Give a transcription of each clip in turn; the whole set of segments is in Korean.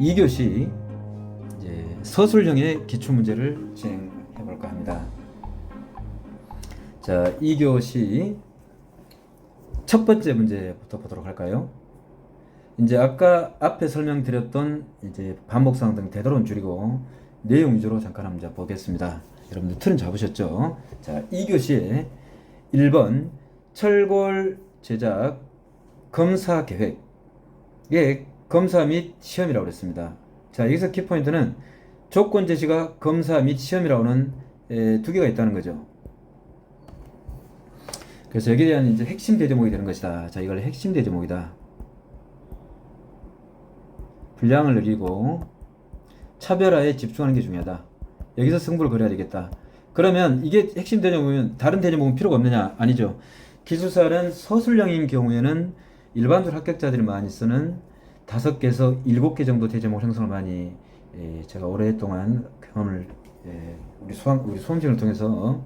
2교시 이제 서술형의 기출문제를 진행해 볼까 합니다. 자, 2교시 첫 번째 문제부터 보도록 할까요? 이제 아까 앞에 설명드렸던 이제 반복사항 등 되도록 줄이고 내용 위주로 잠깐 한번 보겠습니다. 여러분들 틀은 잡으셨죠? 자, 2교시에 1번 철골 제작 검사 계획의 검사 및 시험이라고 그랬습니다. 자, 여기서 키포인트는 조건 제시가 검사 및 시험이라고는 두 개가 있다는 거죠. 그래서 여기에 대한 이제 핵심 대제목이 되는 것이다. 자, 이걸 핵심 대제목이다. 분량을 늘리고 차별화에 집중하는 게 중요하다. 여기서 승부를 걸어야 되겠다. 그러면 이게 핵심 대제목이면 다른 대제목은 필요가 없느냐? 아니죠. 기술사는 서술형인 경우에는 일반적으로 합격자들이 많이 쓰는 5개에서 7개 정도 대제목 형성을 많이 제가 오랫동안 경험을 우리 수험생을 통해서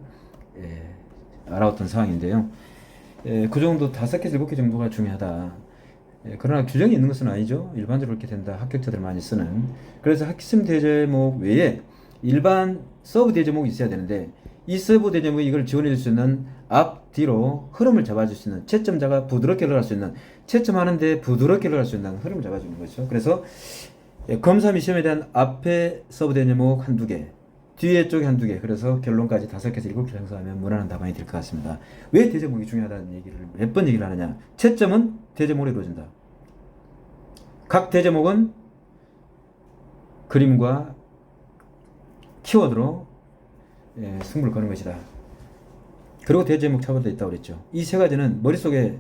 알아왔던 사항인데요. 그 정도 5개에서 7개 정도가 중요하다. 그러나 규정이 있는 것은 아니죠. 일반적으로 그렇게 된다. 합격자들 많이 쓰는. 그래서 핵심 대제목 외에 일반 서브 대제목이 있어야 되는데 이 서브 대제목이 이걸 지원해 줄 수 있는 앞, 뒤로 흐름을 잡아줄 수 있는 채점자가 부드럽게 흘러갈 수 있는 채점하는데 부드럽게 흘러갈 수 있는 흐름을 잡아주는 거죠. 그래서 검사 및 시험에 대한 앞에 서브 대제목 한두 개, 뒤에 쪽에 한두 개, 그래서 결론까지 5개에서 7개 형성하면 무난한 답안이 될 것 같습니다. 왜 대제목이 중요하다는 얘기를 몇 번 얘기를 하느냐? 채점은 대제목으로 이루어진다. 각 대제목은 그림과 키워드로 승부를 거는 것이다. 그리고 대제목 차별도 있다고 그랬죠. 이 세 가지는 머릿속에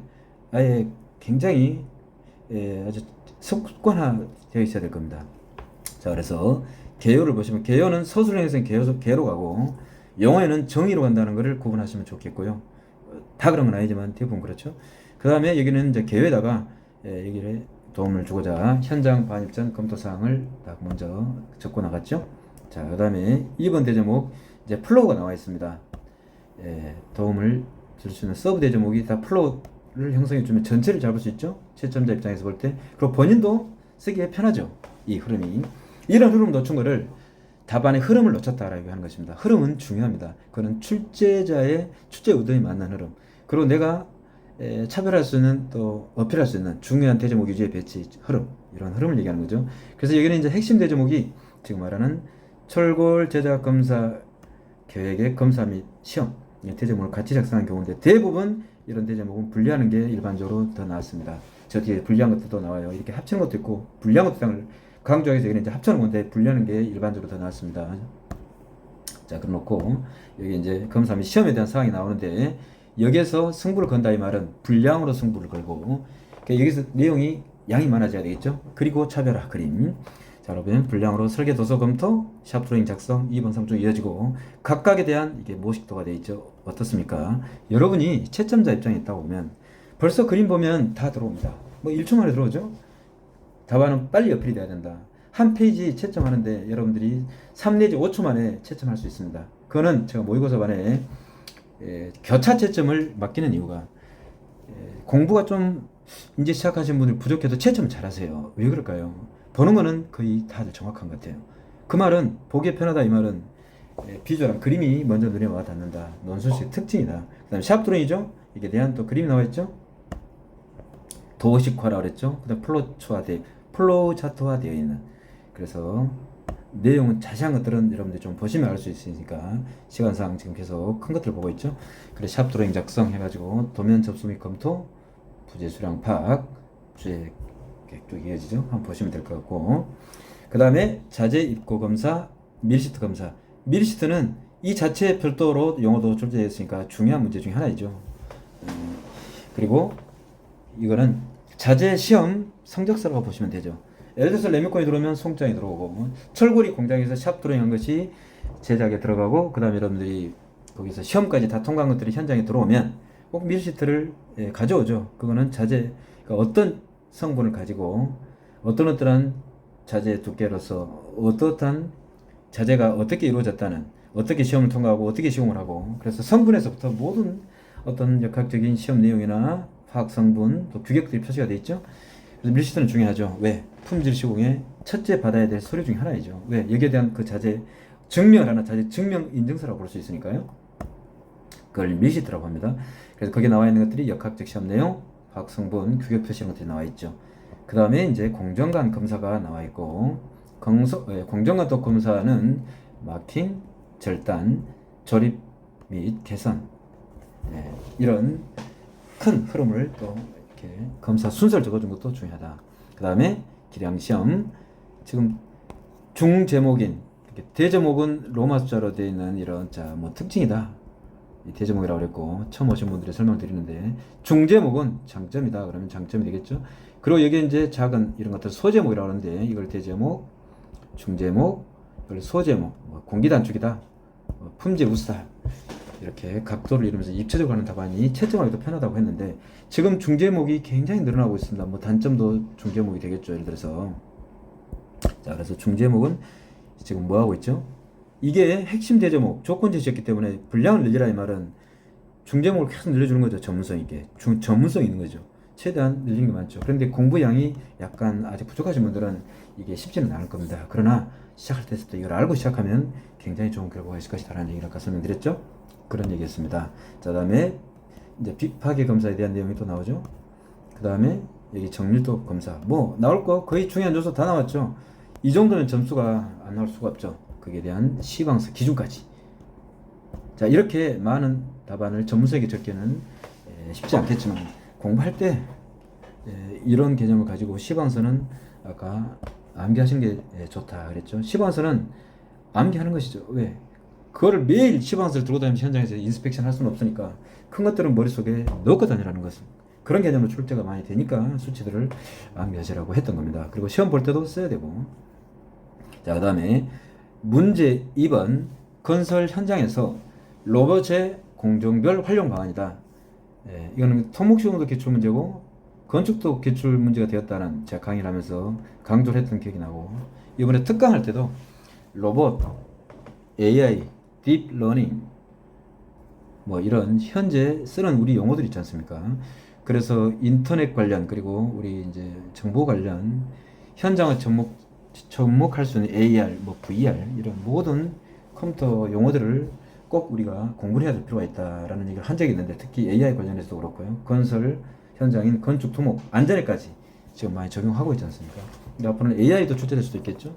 아예 굉장히 아주 습관화되어 있어야 될 겁니다. 자, 그래서 개요를 보시면 개요는 서술형에서는 개요로 가고 영어에는 정의로 간다는 것을 구분하시면 좋겠고요. 다 그런 건 아니지만 대부분 그렇죠. 그 다음에 여기는 이제 개요에다가 여기를 도움을 주고자 현장 반입 전 검토 사항을 딱 먼저 적고 나갔죠. 자, 그 다음에 2번 대제목 이제 플로우가 나와 있습니다. 도움을 줄 수 있는 서브 대제목이 다 플로우를 형성해 주면 전체를 잡을 수 있죠. 채점자 입장에서 볼 때. 그리고 본인도 쓰기에 편하죠. 이 흐름이. 이런 흐름을 놓친 거를 답안의 흐름을 놓쳤다라고 하는 것입니다. 흐름은 중요합니다. 그거는 출제 의도에 맞는 흐름. 그리고 내가 차별할 수 있는 또 어필할 수 있는 중요한 대제목 위주의 배치 흐름, 이런 흐름을 얘기하는 거죠. 그래서 여기는 이제 핵심 대제목이 지금 말하는 철골 제작 검사 계획의 검사 및 시험 대제목을 같이 작성한 경우인데 대부분 이런 대제목은 분리하는 게 일반적으로 더 나았습니다. 저 뒤에 분리한 것도 나와요. 이렇게 합치는 것도 있고 분리한 것도 강조하기 위해서 여기는 이제 합치는 건데 분리하는 게 일반적으로 더 나았습니다. 자, 그렇고 여기 이제 검사 및 시험에 대한 사항이 나오는데 여기에서 승부를 건다 이 말은 분량으로 승부를 걸고 그러니까 여기서 내용이 양이 많아져야 되겠죠. 그리고 차별화 그림. 자, 여러분 분량으로 설계 도서 검토 샵 드로잉 작성 2번 3쪽 이어지고 각각에 대한 이게 모식도가 되어 있죠. 어떻습니까? 여러분이 채점자 입장에 있다고 보면 벌써 그림 보면 다 들어옵니다. 뭐 1초 만에 들어오죠. 답안은 빨리 어필이 돼야 된다. 한 페이지 채점하는데 여러분들이 3 내지 5초 만에 채점할 수 있습니다. 그거는 제가 모의고사 반에 교차 채점을 맡기는 이유가 공부가 좀 이제 시작하신 분들 부족해도 채점 잘하세요. 왜 그럴까요? 보는 거는 거의 다들 정확한 것 같아요. 그 말은 보기에 편하다 이 말은 비주얼한 그림이 먼저 눈에 와 닿는다. 논술식 특징이다. 그 다음에 샵 드로잉이죠. 이게 대한 또 그림이 나와 있죠. 도식화라고 그랬죠. 그 다음 플로우 차트화 되어 있는. 그래서 내용은 자세한 것들은 여러분들 좀 보시면 알 수 있으니까 시간상 지금 계속 큰 것들 보고 있죠. 그래서 샵 드로잉 작성 해가지고 도면 접수 및 검토, 부재 수량 파악, 부재 쭉 이어지죠. 한번 보시면 될 것 같고 그 다음에 자재 입고 검사, 밀시트 검사. 밀시트는 이 자체에 별도로 용어도 출제되어 있으니까 중요한 문제 중에 하나이죠. 그리고 이거는 자재 시험 성적서라고 보시면 되죠. 예를 들어서 레미콘이 들어오면 송장이 들어오고 철골이 공장에서 샵 드로잉 한 것이 제작에 들어가고 그 다음에 여러분들이 거기서 시험까지 다 통과한 것들이 현장에 들어오면 꼭 밀시트를 가져오죠. 그거는 자재 그러니까 어떤 성분을 가지고 어떠한 자재의 두께로서 어떠한 자재가 어떻게 이루어졌다는 어떻게 시험을 통과하고 어떻게 시공을 하고 그래서 성분에서부터 모든 어떤 역학적인 시험 내용이나 화학 성분 또 규격들이 표시가 되어 있죠. 그래서 밀시트는 중요하죠. 왜? 품질 시공의 첫째 받아야 될 서류 중에 하나이죠. 왜? 여기에 대한 그 자재 증명을 하나 자재 증명 인증서라고 볼 수 있으니까요. 그걸 밀시트라고 합니다. 그래서 거기에 나와 있는 것들이 역학적 시험 내용, 화학 성분, 규격 표시 이런 것들이 나와 있죠. 그 다음에 이제 공정관 검사가 나와 있고, 공정관 또 검사는 마킹, 절단, 조립 및 개선, 이런 큰 흐름을 또 이렇게 검사 순서를 적어준 것도 중요하다. 그 다음에 기량시험, 지금 중제목인 대제목은 로마 숫자로 되어 있는 이런 뭐 특징이다. 이 대제목이라고 그랬고, 처음 오신 분들이 설명드리는데, 중제목은 장점이다. 그러면 장점이 되겠죠. 그리고 여기에 이제 작은 이런 것들 소제목이라고 하는데, 이걸 대제목, 중제목, 이걸 소제목, 공기단축이다, 품질 우수다, 이렇게 각도를 이루면서 입체적으로 하는 답안이 채점하기도 편하다고 했는데, 지금 중제목이 굉장히 늘어나고 있습니다. 뭐 단점도 중제목이 되겠죠. 예를 들어서, 자, 그래서 중제목은 지금 뭐 하고 있죠? 이게 핵심 대제목, 조건 제시였기 때문에 분량을 늘리라 이 말은 중제목을 계속 늘려주는 거죠. 전문성 있게. 전문성 있는 거죠. 최대한 늘리는 게 많죠. 그런데 공부량이 약간 아직 부족하신 분들은 이게 쉽지는 않을 겁니다. 그러나 시작할 때부터 이걸 알고 시작하면 굉장히 좋은 결과가 있을 것이다라는 얘기를 아까 설명드렸죠. 그런 얘기였습니다. 자, 다음에 이제 파괴 검사에 대한 내용이 또 나오죠. 그 다음에 여기 정밀도 검사, 뭐 나올 거 거의 중요한 요소 다 나왔죠. 이 정도면 점수가 안 나올 수가 없죠. 거기에 대한 시방서 기준까지. 자, 이렇게 많은 답안을 전문성 있게 적기는 쉽지 않겠지만, 공부할 때 이런 개념을 가지고 시방서는 아까 암기하시는 게 좋다 그랬죠. 시방서는 암기하는 것이죠. 왜? 그거를 매일 시방서를 들고 다니면서 현장에서 인스펙션 할 수는 없으니까 큰 것들은 머릿속에 넣고 다니라는 것은, 그런 개념으로 출제가 많이 되니까 수치들을 암기하시라고 했던 겁니다. 그리고 시험 볼 때도 써야 되고. 자, 그 다음에 문제 2번, 건설 현장에서 로봇의 공정별 활용 방안이다. 이거는 토목시공도 기출문제고 건축도 기출문제가 되었다는 제가 강의를 하면서 강조를 했던 기억이 나고, 이번에 특강할 때도 로봇, AI, 딥러닝, 뭐 이런 현재 쓰는 우리 용어들 있지 않습니까? 그래서 인터넷 관련, 그리고 우리 이제 정보 관련 현장을 접목할 수 있는 AR, 뭐 VR, 이런 모든 컴퓨터 용어들을 꼭 우리가 공부를 해야 될 필요가 있다라는 얘기를 한 적이 있는데, 특히 AI 관련해서도 그렇고요. 건설 현장인 건축, 토목, 안전에까지 지금 많이 적용하고 있지 않습니까? 앞으로는 AI도 출제될 수도 있겠죠.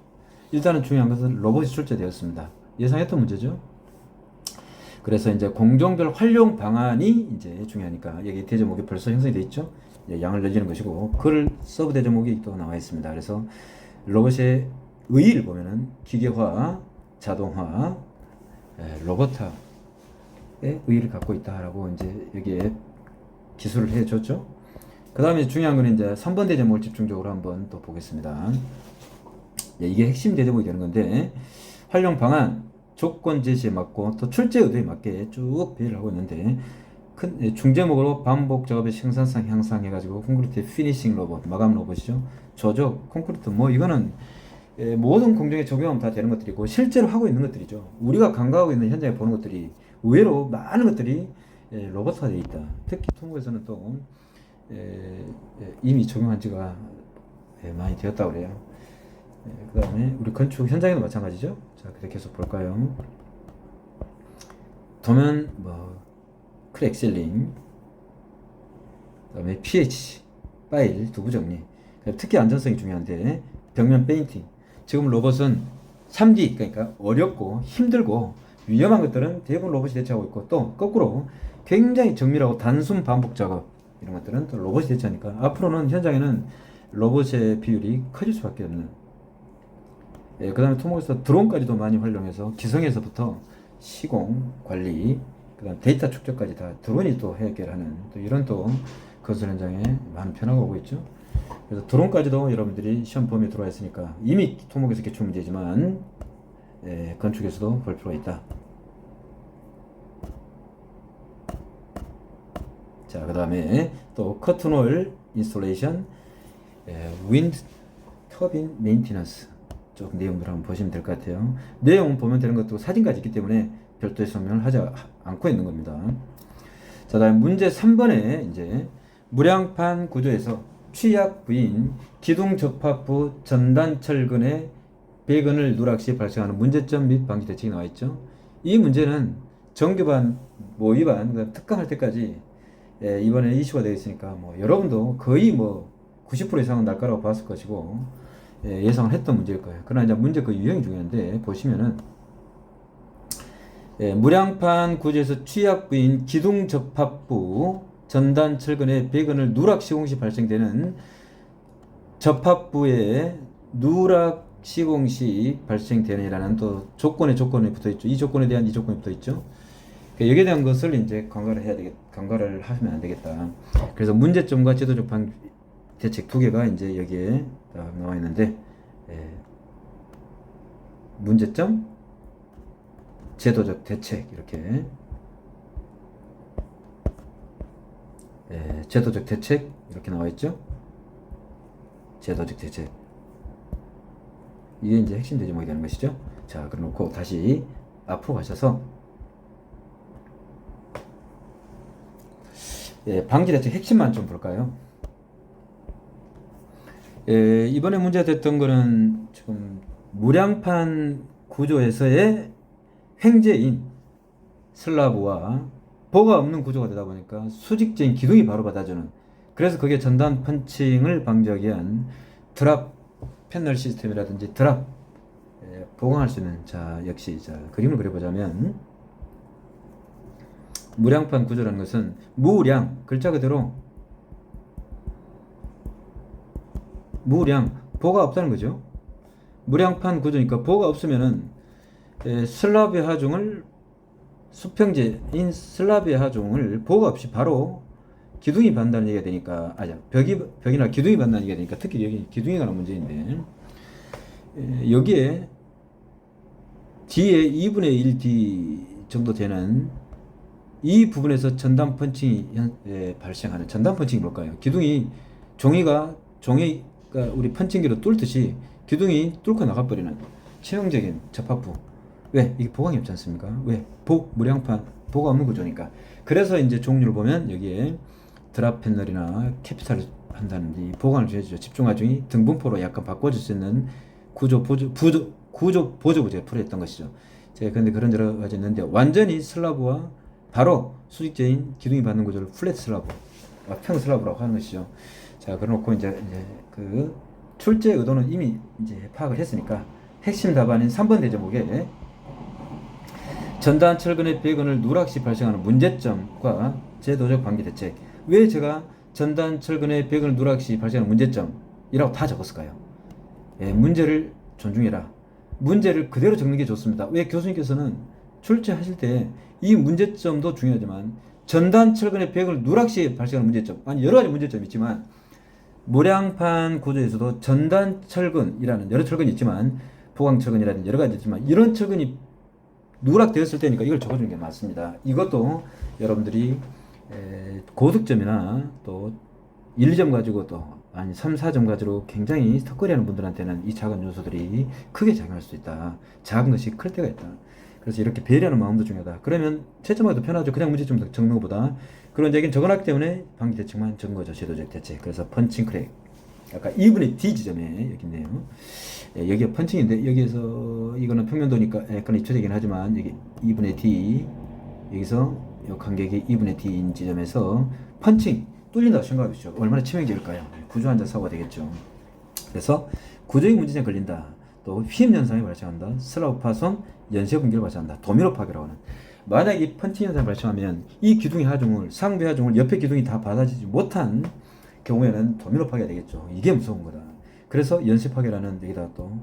일단은 중요한 것은 로봇이 출제되었습니다. 예상했던 문제죠. 그래서 이제 공정별 활용 방안이 이제 중요하니까, 여기 대제목이 벌써 형성이 되어 있죠. 양을 늘리는 것이고, 글 서브 대제목이 또 나와 있습니다. 그래서 로봇의 의의를 보면은 기계화, 자동화, 로봇화의 의의를 갖고 있다라고 이제 여기에 기술을 해줬죠. 그 다음에 중요한 건 이제 3번 대제목을 집중적으로 한번 또 보겠습니다. 이게 핵심 대제목이 되는 건데, 활용 방안, 조건 제시에 맞고 또 출제 의도에 맞게 쭉 배열을 하고 있는데, 큰 중제목으로 반복 작업의 생산성 향상해가지고 콘크리트 피니싱 로봇, 마감 로봇이죠. 조적, 콘크리트, 뭐 이거는 모든 공정에 적용하면 다 되는 것들이고 실제로 하고 있는 것들이죠. 우리가 간과하고 있는 현장에 보는 것들이 의외로 많은 것들이 로봇화되어 있다. 특히 통구에서는 또 이미 적용한 지가 많이 되었다고 그래요. 그 다음에 우리 건축 현장에도 마찬가지죠. 자, 그래 계속 볼까요? 도면 뭐 크랙 실링, 그 다음에 pH, 파일 두부 정리, 특히 안전성이 중요한데 벽면 페인팅. 지금 로봇은 3D, 그러니까 어렵고 힘들고 위험한 것들은 대부분 로봇이 대체하고 있고, 또 거꾸로 굉장히 정밀하고 단순 반복 작업, 이런 것들은 또 로봇이 대체하니까 앞으로는 현장에는 로봇의 비율이 커질 수밖에 없는. 그 다음에 토목에서 드론까지도 많이 활용해서 기성에서부터 시공, 관리, 그 다음 데이터 축적까지 다 드론이 또 해결하는, 또 이런 또 건설 현장에 많은 변화가 오고 있죠. 그래서 드론까지도 여러분들이 시험 범위에 들어와 있으니까 이미 토목에서 기출 문제지만 건축에서도 볼 필요가 있다. 자, 그 다음에 또 커튼홀 인스톨레이션, 윈드 터빈 메인티넌스 쪽 내용들 한번 보시면 될 것 같아요. 내용 보면 되는 것도 사진까지 있기 때문에 별도의 설명을 하지 않고 있는 겁니다. 자, 다음 문제 3번에 이제 무량판 구조에서 취약 부인 기둥접합부 전단철근의 배근을 누락 시 발생하는 문제점 및 방지 대책이 나와 있죠. 이 문제는 정규반, 모의반, 특강할 때까지 이번에 이슈가 되어 있으니까 여러분도 거의 90% 이상은 날 거라고 봤을 것이고 예상을 했던 문제일 거예요. 그러나 이제 문제 그 유형이 중요한데 보시면은 무량판 구조에서 취약 부인 기둥접합부 전단철근의 배근을 누락 시공 시 발생되는 접합부의 누락 시공 시 발생되느라는 또 조건에 붙어 있죠. 이 조건에 대한 이 조건이 붙어 있죠. 여기에 대한 것을 이제 간과를 하면 안 되겠다. 그래서 문제점과 제도적 방지 대책 두 개가 이제 여기에 딱 나와 있는데, 문제점, 제도적 대책 이렇게, 제도적 대책 이렇게 나와 있죠. 제도적 대책. 이게 이제 핵심 대제목이 되는 것이죠. 자, 그래놓고 다시 앞으로 가셔서 방지 대책 핵심만 좀 볼까요? 이번에 문제가 됐던 거는 지금 무량판 구조에서의 횡재인 슬라브와 보가 없는 구조가 되다 보니까 수직적인 기둥이 바로 받아주는, 그래서 그게 전단 펀칭을 방지하기 위한 드랍 패널 시스템이라든지 드랍 보강할 수 있는, 자 역시 자 그림을 그려보자면 무량판 구조라는 것은 무량, 글자 그대로 무량, 보가 없다는 거죠. 무량판 구조니까 보가 없으면은 슬라브의 하중을, 수평제인 슬라브의 하중을 보가 없이 바로 기둥이 받는다는 얘기가 되니까, 벽이나 기둥이 받는다는 얘기가 되니까, 특히 여기 기둥에 관한 문제인데, 여기에 D의 2분의 1D 정도 되는 이 부분에서 전단 펀칭이 발생하는, 전단 펀칭이 뭘까요? 기둥이 종이가 우리 펀칭기로 뚫듯이 기둥이 뚫고 나가버리는 치명적인 접합부. 왜? 이게 보강이 없지 않습니까? 왜? 무량판, 보가 없는 구조니까. 그래서 이제 종류를 보면 여기에 드랍 패널이나 캐피탈을 한다든지 보강을 해주죠. 집중 하중이 등분포로 약간 바꿔줄 수 있는 구조 보조 부재가 필요했던 것이죠. 제가 근데 그런 여러 가지 있는데, 완전히 슬라브와 바로 수직제인 기둥이 받는 구조를 플랫 슬라브, 평 슬라브라고 하는 것이죠. 자, 그래놓고 이제 그 출제 의도는 이미 이제 파악을 했으니까 핵심 답안인 3번 대제목에 전단 철근의 배근을 누락 시 발생하는 문제점과 제도적 방지 대책. 왜 제가 전단 철근의 배근을 누락 시 발생하는 문제점이라고 다 적었을까요? 문제를 존중해라. 문제를 그대로 적는 게 좋습니다. 왜? 교수님께서는 출제하실 때 이 문제점도 중요하지만 전단 철근의 배근을 누락 시 발생하는 문제점, 아니 여러 가지 문제점이 있지만 무량판 구조에서도 전단 철근이라는 여러 철근이 있지만, 보강 철근이라든지 여러 가지 있지만, 이런 철근이 누락되었을 때니까 이걸 적어주는 게 맞습니다. 이것도 여러분들이 고득점이나 또 1, 2점 가지고 또 아니 3, 4점 가지고 굉장히 턱걸이하는 분들한테는 이 작은 요소들이 크게 작용할 수 있다. 작은 것이 클 때가 있다. 그래서 이렇게 배려하는 마음도 중요하다. 그러면 채점하기도 편하죠. 그냥 문제점 적는 것보다. 그런 얘기는 적어놨기 때문에 방지 대책만 적은 거죠. 제도적 대책. 그래서 펀칭 크랙. 아까 2분의 D 지점에 여기 있네요. 여기가 펀칭인데, 여기에서 이거는 평면도니까 약간 입체적이긴 하지만, 여기 2분의 D, 여기서 이 간격이 2분의 D인 지점에서 펀칭 뚫린다고 생각해 보시죠. 얼마나 치명적일까요? 구조 환자 사고가 되겠죠. 그래서 구조의 문제점이 걸린다. 또 휘임 현상이 발생한다. 슬라브 파손, 연쇄 붕괴를 발생한다. 도미노 파괴라고 하는. 만약 이 펀칭 현상이 발생하면 이 기둥의 하중을, 상배 하중을 옆에 기둥이 다 받아주지 못한 경우에는 도미노 파괴가 되겠죠. 이게 무서운 거다. 그래서 연쇄 파괴라는 여기다 또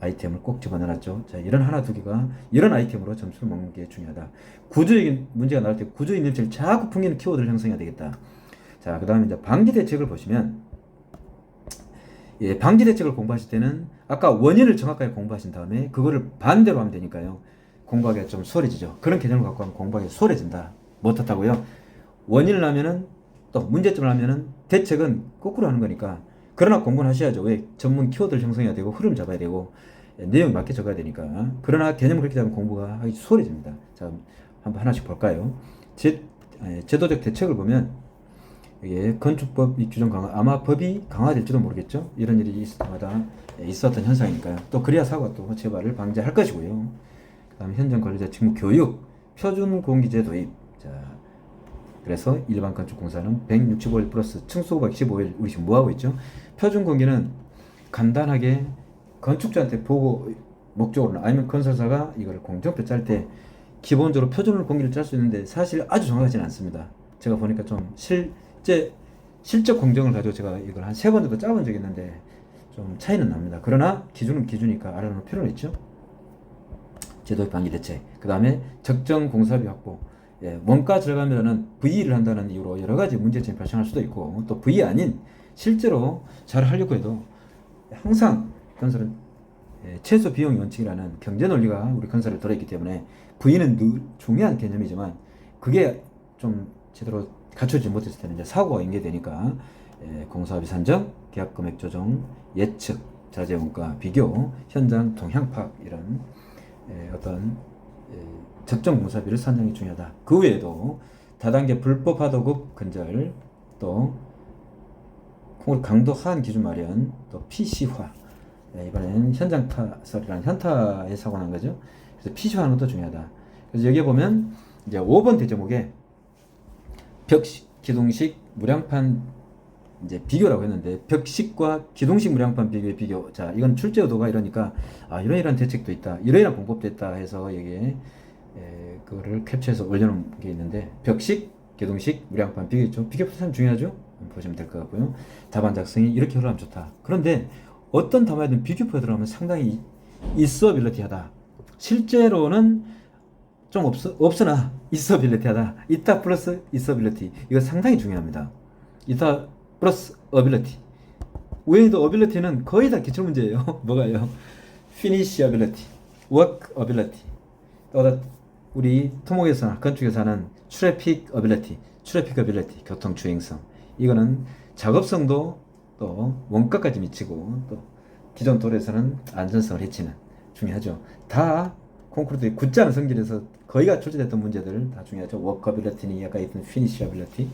아이템을 꼭 집어넣어놨죠. 자, 이런 하나 두 개가 이런 아이템으로 점수를 먹는 게 중요하다. 구조적인 문제가 나올 때 구조의 냄새를 자꾸 풍기는 키워드를 형성해야 되겠다. 자, 그 다음에 이제 방지 대책을 보시면, 방지 대책을 공부하실 때는 아까 원인을 정확하게 공부하신 다음에 그거를 반대로 하면 되니까요. 공부하기가 좀 수월해지죠. 그런 개념을 갖고 하면 공부하기가 수월해진다. 못하다고요. 원인을 하면은, 또 문제점을 하면은 대책은 거꾸로 하는 거니까. 그러나 공부는 하셔야죠. 왜? 전문 키워드를 형성해야 되고 흐름 잡아야 되고 내용 맞게 적어야 되니까. 그러나 개념을 그렇게 하면 공부가 하기 수월해집니다. 자, 한번 하나씩 볼까요? 제도적 대책을 보면 이게 건축법 이 규정 강화, 아마 법이 강화될지도 모르겠죠. 이런 일이 있을 때마다 있었던 현상이니까요. 또 그래야 사고가 또 재발을 방지할 것이고요. 그다음에 현장 관리자 직무 교육, 표준 공기제 도입. 자, 그래서 일반 건축공사는 165일 플러스 층수고박 15일 우리 지금 뭐 하고 있죠? 표준 공기는 간단하게 건축자한테 보고 목적으로는 아니면 건설사가 이걸 공정표 짤 때 기본적으로 표준으로 공기를 짤 수 있는데 사실 아주 정확하지는 않습니다. 제가 보니까 좀 실적 공정을 가지고 제가 이걸 한 3번 정도 짜본 적이 있는데 좀 차이는 납니다. 그러나 기준은 기준이니까 알아놓을 필요는 있죠. 제도의 방기 대책, 그 다음에 적정 공사비 확보. 원가 절감이라는 VE를 한다는 이유로 여러 가지 문제점이 발생할 수도 있고, 또 VE 아닌 실제로 잘 하려고 해도 항상 건설은 최소 비용 원칙이라는 경제 논리가 우리 건설에 들어있기 때문에 VE는 늘 중요한 개념이지만 그게 좀 제대로 갖춰지지 못했을 때는 이제 사고가 연계되니까 공사비 산정, 계약 금액 조정, 예측, 자재 원가 비교, 현장 동향 파악 이런 어떤 적정 공사비를 산정이 중요하다. 그 외에도 다단계 불법 하도급 근절, 또 강도 하한 기준 마련, 또 PC화. 이번엔 현장 타설이라는 현타에 사고 난 거죠. 그래서 PC화는 또 중요하다. 그래서 여기에 보면 이제 5번 대제목에 벽식, 기둥식, 무량판 이제 비교라고 했는데 벽식과 기둥식 무량판 비교의 비교. 자, 이건 출제 의도가 이러니까 이런 대책도 있다, 이런 방법도 있다 해서 여기에 그거를 캡처해서 올려놓은 게 있는데 벽식, 기둥식, 무량판 비교죠. 비교 참 중요하죠. 보시면 될 것 같고요. 답안 작성이 이렇게 흘러가면 좋다. 그런데 어떤 답안이든 비교표에 들어가면 상당히 있어빌리티하다. 실제로는 좀 없으나 있어빌리티하다. 있다 플러스 있어빌리티. 이거 상당히 중요합니다. 있다 플러스 어빌리티. 외에도 어빌리티는 거의 다 기출문제예요. 뭐가요? finish ability, work ability. 또 우리 토목에서나 건축에서 하는 traffic ability, 교통 주행성. 이거는 작업성도 또 원가까지 미치고 또 기존 도로에서는 안전성을 해치는 중요하죠. 다 콩쿠르의 굳지 않은 성질에서 거의가 출제됐던 문제들 다 중요하죠. 워커빌리티니 아까 있던 피니시어빌리티.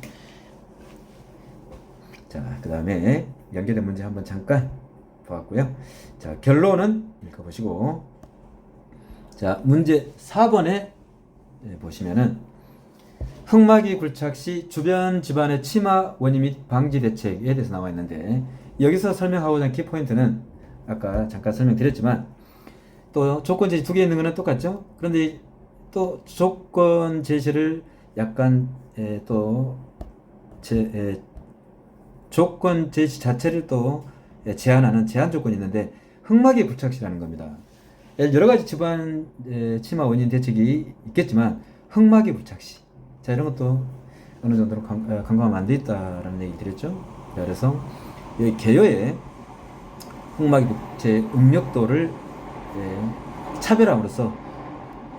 자, 그 다음에 연계된 문제 한번 잠깐 보았고요. 자, 결론은 읽어보시고, 자, 문제 4번에 보시면은 흙막이 굴착 시 주변 집안의 침하 원인 및 방지 대책에 대해서 나와 있는데, 여기서 설명하고자 하는 키포인트는 아까 잠깐 설명드렸지만 또 조건 제시 2개 있는 거는 똑같죠. 그런데 또 조건 제시를 약간 조건 제시 자체를 또 제한 조건이 있는데 흙막이 굴착시라는 겁니다. 여러 가지 집안 침하 원인 대책이 있겠지만 흙막이 굴착시, 자, 이런 것도 어느 정도로 간과하면 안 돼 있다라는 얘기 드렸죠. 그래서 여기 개요에 흙막이 제 응력도를 차별함으로써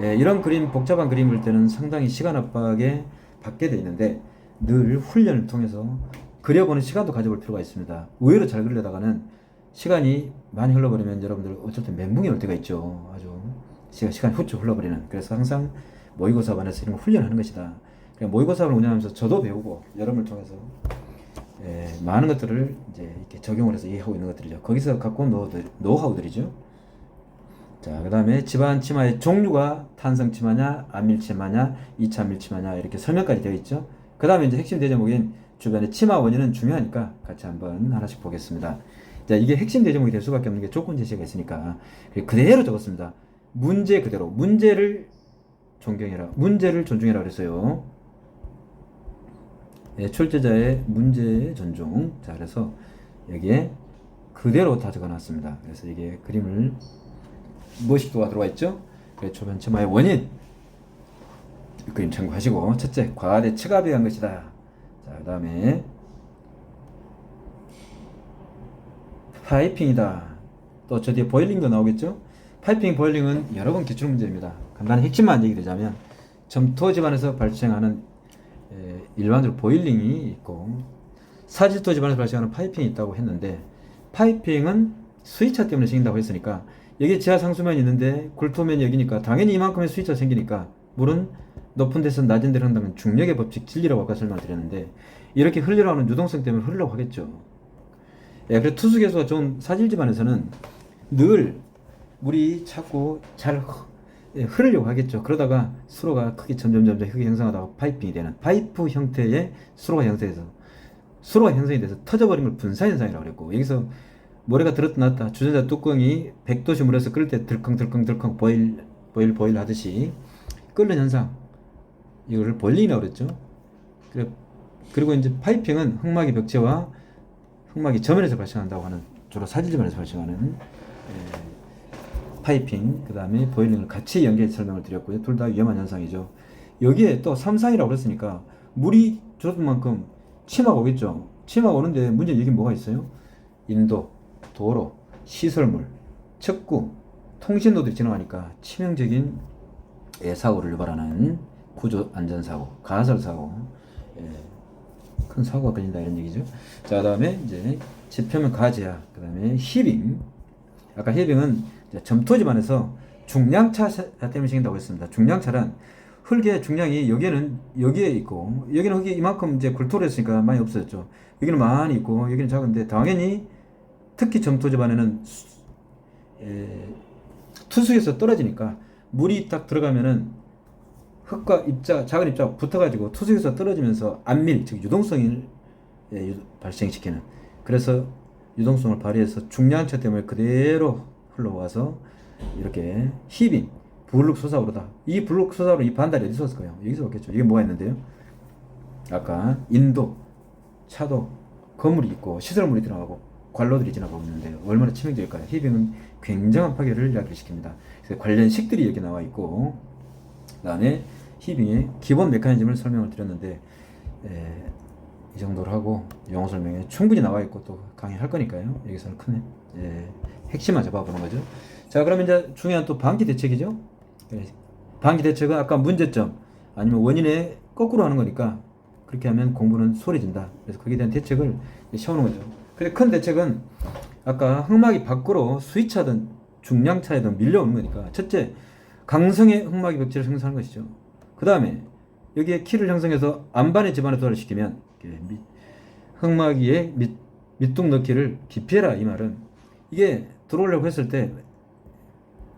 이런 복잡한 그림을 때는 상당히 시간 압박에 받게 돼 있는데 늘 훈련을 통해서 그려보는 시간도 가져볼 필요가 있습니다. 의외로 잘 그리려다가는 시간이 많이 흘러버리면 여러분들 어쩔 때 멘붕이 올 때가 있죠. 아주 시간이 훌쩍 흘러버리는. 그래서 항상 모의고사 반에서 이런 걸 훈련하는 것이다. 모의고사를 운영하면서 저도 배우고 여러분을 통해서 많은 것들을 이제 이렇게 적용을 해서 이해하고 있는 것들이죠. 거기서 갖고 온 노하우들이죠. 자, 그 다음에 집안 침하의 종류가 탄성 침하냐, 안밀 침하냐, 2차 밀 침하냐 이렇게 설명까지 되어 있죠. 그 다음에 이제 핵심 대제목인 주변의 침하 원인은 중요하니까 같이 한번 하나씩 보겠습니다. 자, 이게 핵심 대제목이 될 수밖에 없는 게 조건 제시가 있으니까 그대로 적었습니다. 문제 그대로, 문제를 존중해라 그랬어요. 출제자의 문제의 존중. 자, 그래서 여기에 그대로 다 적어놨습니다. 그래서 이게 그림을 무엇식도가 들어와 있죠? 주변 침하의 원인 그림 참고하시고, 첫째, 과대 측압에 의한 것이다. 자, 그 다음에 파이핑이다. 또 저 뒤에 보일링도 나오겠죠? 파이핑, 보일링은 여러 번 기출 문제입니다. 간단히 핵심만 얘기 드리자면 점토 집안에서 발생하는 일반적으로 보일링이 있고 사질토 집안에서 발생하는 파이핑이 있다고 했는데, 파이핑은 수위차 때문에 생긴다고 했으니까 여기 지하 상수면이 있는데 굴토면이 여기니까 당연히 이만큼의 수위차 생기니까 물은 높은 데서 낮은 데로 한다면 중력의 법칙 진리라고 아까 설명드렸는데 이렇게 흘러나오는 유동성 때문에 흐르려고 하겠죠. 예, 그래서 투수 개수가 좋은 사질 집안에서는 늘 물이 자꾸 잘 흐르려고 하겠죠. 그러다가 수로가 크게 점점 흙이 형성하다가 파이핑이 되는 파이프 형태의 수로가 형성이 돼서 터져버린 걸 분사 현상이라고 그랬고, 여기서 모래가 들었다 놨다 주전자 뚜껑이 100도씨 물에서 끓을 때 들컹 보일 하듯이 끓는 현상, 이거를 보일링이라고 그랬죠. 그리고 이제 파이핑은 흙막이 벽체와 흙막이 저면에서 발생한다고 하는, 주로 사질지면에서 발생하는 파이핑, 그 다음에 보일링을 같이 연계해서 설명을 드렸고요. 둘 다 위험한 현상이죠. 여기에 또 3상이라고 그랬으니까 물이 줄어든 만큼 치마가 오겠죠. 치마가 오는데 문제 여기 뭐가 있어요? 인도, 도로, 시설물, 척구, 통신도들이 지나가니까 치명적인 사고를 유발하는 구조 안전사고, 가설사고, 큰 사고가 걸린다 이런 얘기죠. 자, 그 다음에 이제 지표면 가지야, 그 다음에 히빙. 아까 히빙은 점토 집안에서 중량차 때문에 생긴다고 했습니다. 중량차란 흙의 중량이 여기에 있고, 여기는 흙이 이만큼 이제 굴토를 했으니까 많이 없어졌죠. 여기는 많이 있고, 여기는 작은데, 당연히 특히 점토 집안에는 투수에서 떨어지니까 물이 딱 들어가면은 흙과 작은 입자가 붙어가지고 투수에서 떨어지면서 안밀, 즉 유동성을 발생시키는, 그래서 유동성을 발휘해서 중량차 때문에 그대로 흘러와서 이렇게 히빙, 블록 솟아오르다. 이 블록 솟아오르는 이 반달이 어디서 왔을까요? 여기서 왔겠죠. 이게 뭐가 있는데요? 아까 인도, 차도, 건물이 있고 시설물이 들어가고 관로들이 지나가고 있는데 얼마나 치명적일까요? 히빙은 굉장한 파괴를 야기시킵니다. 그래서 관련 식들이 여기 나와 있고, 그 다음에 히빙의 기본 메커니즘을 설명을 드렸는데 이 정도로 하고 용어 설명에 충분히 나와 있고 또 강의할 거니까요. 여기서는 큰 핵심만 잡아보는 거죠. 자, 그러면 이제 중요한 또 방기 대책이죠. 방기 대책은 아까 문제점 아니면 원인에 거꾸로 하는 거니까 그렇게 하면 공부는 소리진다. 그래서 거기에 대한 대책을 세우는 거죠. 근데 큰 대책은 아까 흙막이 밖으로 스위차든 중량차에든 밀려오는 거니까, 첫째, 강성의 흙막이 벽체를 형성하는 것이죠. 그 다음에 여기에 키를 형성해서 안반의 집안에 도달을 시키면 흙막이의 밑둥 넣기를 기피해라. 이 말은 이게 들어오려고 했을 때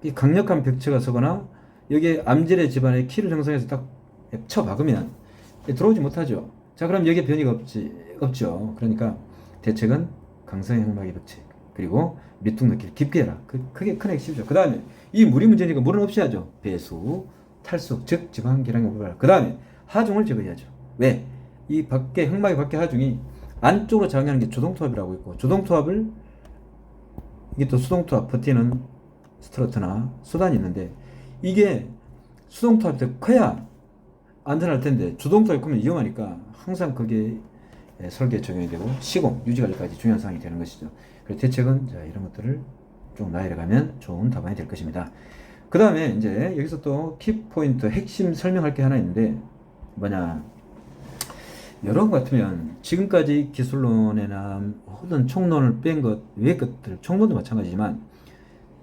이 강력한 벽체가 서거나 여기에 암질의 집안에 키를 형성해서 딱 쳐 박으면 들어오지 못하죠. 자, 그럼 여기에 변이가 없죠. 그러니까 대책은 강성의 흙막이 벽체, 그리고 밑둥 넣기를 깊게 해라. 그게 큰 핵심이죠. 그 다음에 이 물이 문제니까 물은 없이 하죠. 배수, 탈수, 즉 지방 계량을 우려라. 그 다음에 하중을 제거해야죠. 왜? 이 밖에 흙막이 밖에 하중이 안쪽으로 작용하는 게 조동투합이라고 있고, 조동투합을 이게 또 수동투합 버티는 스트로트나 수단이 있는데, 이게 수동투합이 더 커야 안전할 텐데 주동투합이 크면 위험하니까 항상 그게 설계에 적용이 되고 시공, 유지관리까지 중요한 사항이 되는 것이죠. 그래서 대책은 자, 이런 것들을 쭉 나열해가면 좋은 답안이 될 것입니다. 그 다음에 이제 여기서 또 키포인트 핵심 설명할 게 하나 있는데 뭐냐, 여러분 같으면 지금까지 기술론이나 혹은 총론을 뺀 것 외의 것들, 총론도 마찬가지지만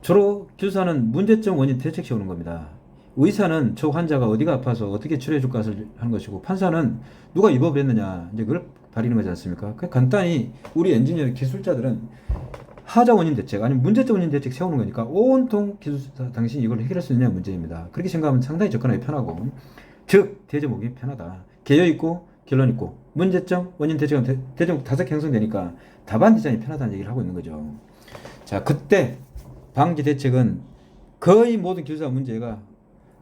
주로 교사는 문제점 원인 대책 세우는 겁니다. 의사는 저 환자가 어디가 아파서 어떻게 치료해 줄 것을 하는 것이고, 판사는 누가 위법을 했느냐 이제 그걸 가리는 거지 않습니까? 간단히 우리 엔지니어 기술자들은 하자 원인 대책 아니면 문제점 원인 대책 세우는 거니까 온통 기술자 당신이 이걸 해결할 수 있느냐 문제입니다. 그렇게 생각하면 상당히 접근하기 편하고, 즉 대제목이 편하다. 개요 있고 결론 있고 문제점 원인 대책은 대제목 5개 형성되니까 답안 디자인이 편하다는 얘기를 하고 있는 거죠. 자, 그때 방지 대책은 거의 모든 기술자 문제가